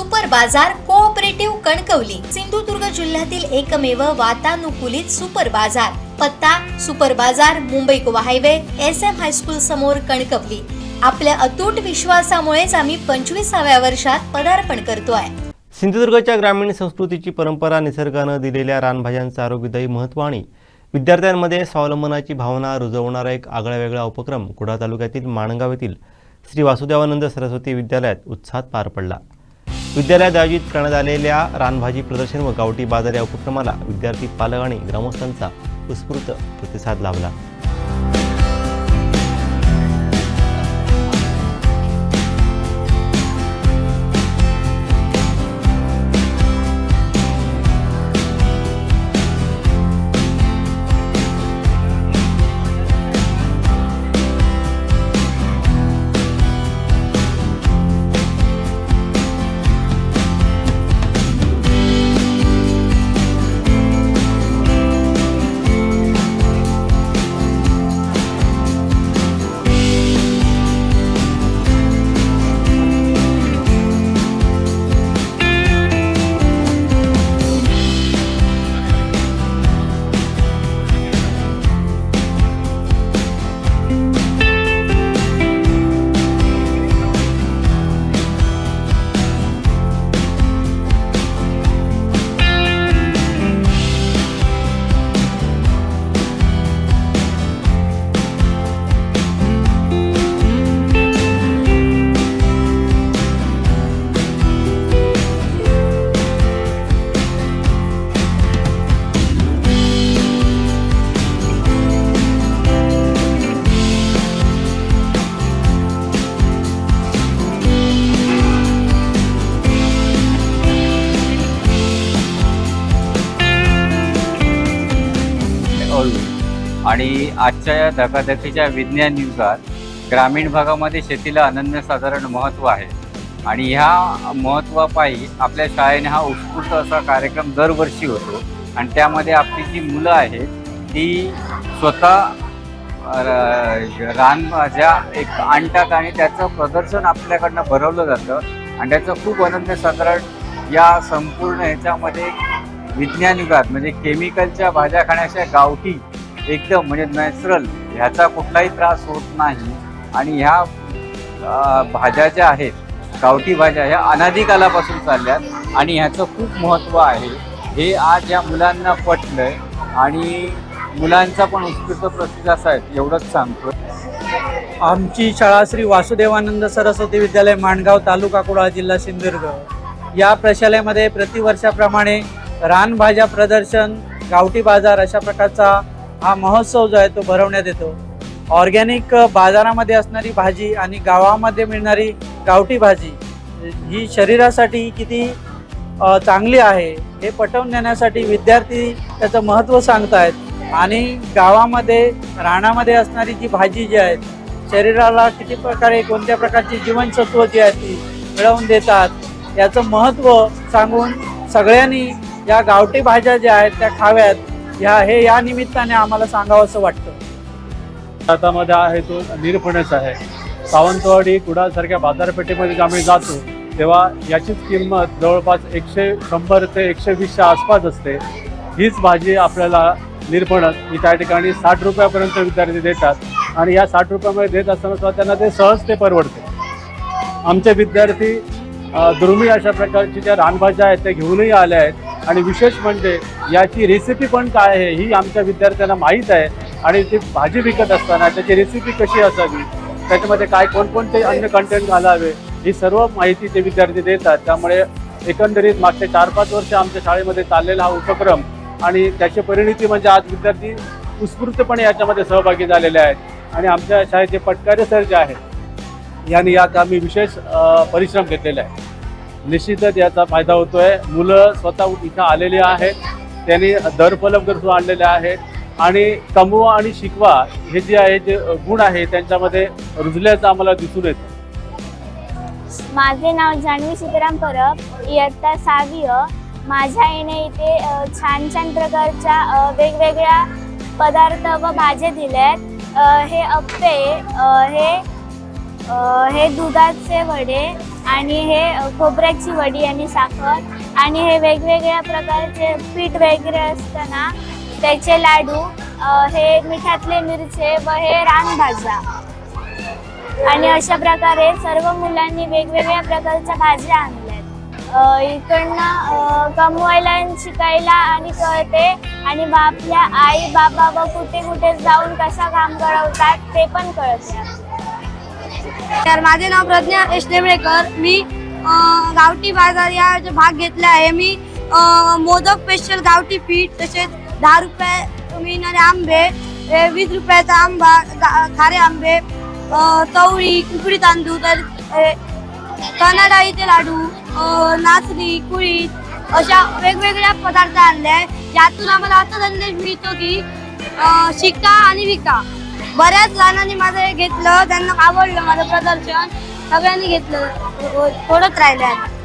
Super बाजार cooperative Kankavli Sindhudurg जिल्ह्यातील एकमेव वातानुकूलित सुपर बाजार। पत्ता सुपर बाजार Mumbai Goa highway SM high school समोर कणकवली। आपल्या अतूट विश्वासामुळेच आम्ही 25व्या वर्षात पदार्पण करतोय। सिंधुदुर्गच्या ग्रामीण संस्कृतीची परंपरा, निसर्गानं दिलेल्या रानभाज्यांचं आरोग्यदायी महत्त्व आणि विद्यार्थ्यांमध्ये स्वावलंबनाची भावना रुजवणारा एक आगळावेगळा उपक्रम कुडाळ तालुक्यातील माणगाव येथील श्री वासुदेवानंद सरस्वती विद्यालयात उत्साहात पार पडला। विद्यालयात आयोजित करण्यात आलेल्या रानभाजी प्रदर्शन व गावठी बाजार या उपक्रमाला विद्यार्थी, पालक आणि ग्रामस्थांचा उत्स्फूर्त प्रतिसाद लाभला। आणि आजच्या या धकाधकीच्या विज्ञान युगात ग्रामीण भागामध्ये शेतीला अनन्यसाधारण महत्त्व आहे आणि ह्या महत्त्वापायी आपल्या शाळेने हा उत्स्फूर्त असा कार्यक्रम दरवर्षी होतो आणि त्यामध्ये आपली जी मुलं आहेत ती स्वतः रानभाज्या एक आणतात आणि त्याचं प्रदर्शन आपल्याकडनं भरवलं जातं आणि त्याचं खूप अनन्यसाधारण या संपूर्ण ह्याच्यामध्ये विज्ञान युगात म्हणजे केमिकलच्या भाज्या खाण्याच्या गावठी एकदम म्हणजे नॅचरल ह्याचा कुठलाही त्रास होत नाही आणि ह्या भाज्या ज्या आहेत गावठी भाज्या ह्या अनादिकालापासून चालल्यात आणि ह्याचं खूप महत्त्व आहे हे आज या मुलांना पटलंय आणि मुलांचा पण उत्स्फूर्त प्रतिसाद आहे एवढंच सांगतो। आमची शाळा श्री वासुदेवानंद सरस्वती विद्यालय माणगाव, तालुका कुडाळ, जिल्हा सिंधुदुर्ग या प्रशालेमध्ये प्रतिवर्षाप्रमाणे रानभाज्या प्रदर्शन, गावठी बाजार अशा प्रकारचा हा महोत्सव जो आहे तो भरवण्यात येतो। ऑर्गॅनिक बाजारामध्ये असणारी भाजी आणि गावामध्ये मिळणारी गावठी भाजी ही शरीरासाठी किती चांगली आहे हे पटवून देण्यासाठी विद्यार्थी त्याचं महत्त्व सांगतायत आणि गावामध्ये रानामध्ये असणारी जी भाजी जी आहेत शरीराला किती प्रकारे कोणत्या प्रकारची जीवनसत्व जी आहेत ती मिळवून देतात याचं महत्त्व सांगून सगळ्यांनी या गावठी भाज्या ज्या आहेत त्या खाव्यात या निमित्ताने आम्हाला सांगावं असं वाटतं। हातामध्ये आहे तो निरफणस आहे। सावंतवाडी, कुडाळ सारख्या बाजारपेठेमध्ये आम्ही जातो तेव्हा याचीच किंमत जवळपास 100 ते 120च्या आसपास असते। हीच भाजी आपल्याला निरफणस ही त्या ठिकाणी 60 रुपयापर्यंत विद्यार्थी देतात आणि या 60 रुपयामध्ये देत असताना सुद्धा त्यांना ते सहज ते परवडते। आमचे विद्यार्थी दुर्मिळ अशा प्रकारची ज्या रानभाज्या आहेत त्या घेऊनही आल्या आहेत आणि विशेष म्हणजे याची रेसिपी पण काय आहे ही आमच्या विद्यार्थ्यांना माहीत आहे आणि ती भाजी विकत असताना त्याची रेसिपी कशी असावी, त्याच्यामध्ये काय कोणकोणते अन्य कंटेंट घालावे ही सर्व माहिती ते विद्यार्थी देतात। त्यामुळे एकंदरीत मागचे 4-5 वर्ष आमच्या शाळेमध्ये चाललेला हा उपक्रम आणि त्याची परिणिती म्हणजे आज विद्यार्थी उत्स्फूर्तपणे याच्यामध्ये सहभागी झालेले आहेत आणि आमच्या शाळेचे पटकारे सर जे आहेत यांनी यात आम्ही विशेष परिश्रम घेतलेले आहे। निश्चितच याचा फायदा होतोय। मुलं स्वतः इथं आलेली आहेत, त्यांनी दरफलक सुद्धा आणलेले आहेत आणि कमवा आणि शिकवा हे जे आहे जे गुण आहे त्यांच्यामध्ये रुजल्याचं आम्हाला दिसून येतं। माझे नाव जान्हवी सीताराम परब, इयत्ता 6वी। माझ्या आईने इथे छान छान प्रकारच्या वेगवेगळ्या पदार्थ व भाज्या दिल्यात। हे अप्पे हे हे दुधाचे वडे आणि हे खोबऱ्याची वडी आणि साखर आणि हे वेगवेगळ्या प्रकारचे पीठ वगैरे असतं ना त्याचे लाडू, हे मिठातले मिरचे व हे रानभाज्या. आणि अशा प्रकारे सर्व मुलांनी वेगवेगळ्या प्रकारच्या भाज्या आणल्यात. इकडनं कमवायला आणि शिकायला आणि कळते आणि आपल्या आई बाबा व कुठे कुठे जाऊन कसा काम करवतात ते पण कळते. तर माझे नाव प्रज्ञा एस डेमळेकर. मी गावठी बाजार या भाग घेतला आहे. मी मोदक स्पेशल गावठी पीठ, तसेच 10 रुपये मिळणारे आंबे, 20 रुपयाचा आंबा, खारे आंबे, चवळी, कुकडी तांदूळ, तर चणा डाळीचे लाडू, नाचणी, कुळीत अशा वेगवेगळ्या पदार्थ आणले आहे. यातून आम्हाला असा संदेश मिळतो की शिका आणि विका. बऱ्याच जणांनी माझं हे घेतलं, त्यांना आवडलं माझं प्रदर्शन, सगळ्यांनी घेतलं, थोडंच राहिलं आहे.